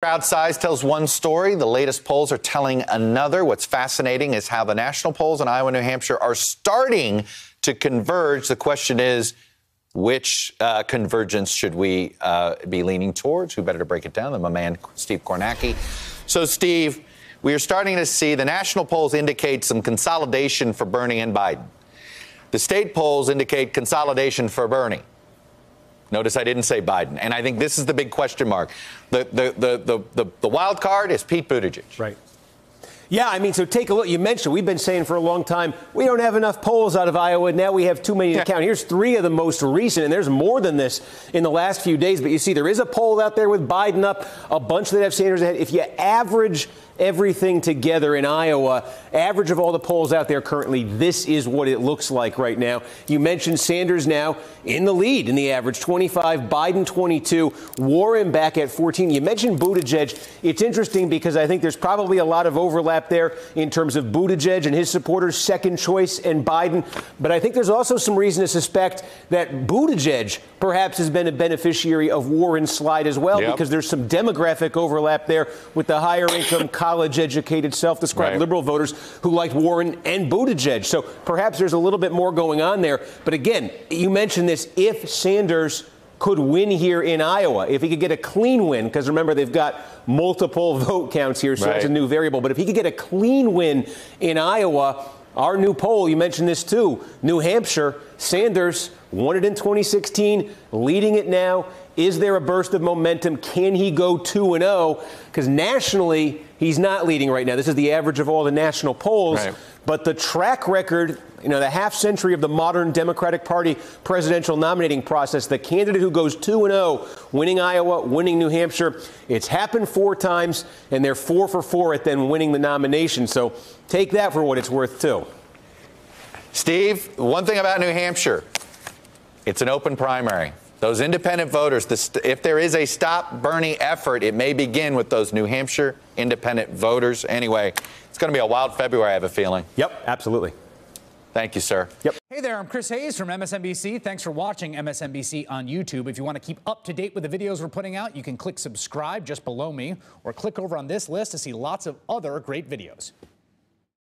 Crowd size tells one story. The latest polls are telling another. What's fascinating is how the national polls in Iowa and New Hampshire are starting to converge. The question is, which convergence should we be leaning towards? Who better to break it down than my man, Steve Kornacki. So, Steve, we are starting to see the national polls indicate some consolidation for Bernie and Biden. The state polls indicate consolidation for Bernie. Notice I didn't say Biden. And I think this is the big question mark. The wild card is Pete Buttigieg. Right. Yeah, I mean, so take a look. You mentioned, we've been saying for a long time, we don't have enough polls out of Iowa. Now we have too many to count. Here's three of the most recent, and there's more than this in the last few days. But you see, there is a poll out there with Biden up, a bunch that have Sanders ahead. If you average everything together in Iowa, average of all the polls out there currently, this is what it looks like right now. You mentioned Sanders now in the lead in the average, 25, Biden 22, Warren back at 14. You mentioned Buttigieg. It's interesting because I think there's probably a lot of overlap there in terms of Buttigieg and his supporters, second choice, and Biden. But I think there's also some reason to suspect that Buttigieg perhaps has been a beneficiary of Warren's slide as well, because there's some demographic overlap there with the higher income, college-educated, self-described liberal voters who liked Warren and Buttigieg. So perhaps there's a little bit more going on there. But again, you mentioned this, if Sanders could win here in Iowa, if he could get a clean win, because remember, they've got multiple vote counts here, so that's a new variable. But if he could get a clean win in Iowa, our new poll, you mentioned this too, New Hampshire, Sanders won it in 2016, leading it now. Is there a burst of momentum? Can he go 2-0? Because nationally, he's not leading right now. This is the average of all the national polls. But the track record, the half century of the modern Democratic Party presidential nominating process, the candidate who goes 2-0, winning Iowa, winning New Hampshire, it's happened 4 times, and they're 4 for 4 at then winning the nomination. So take that for what it's worth, too. Steve, one thing about New Hampshire, it's an open primary. Those independent voters, if there is a Stop Bernie effort, it may begin with those New Hampshire independent voters. Anyway, it's going to be a wild February, I have a feeling. Yep, absolutely. Thank you, sir. Yep. Hey there, I'm Chris Hayes from MSNBC. Thanks for watching MSNBC on YouTube. If you want to keep up to date with the videos we're putting out, you can click subscribe just below me or click over on this list to see lots of other great videos.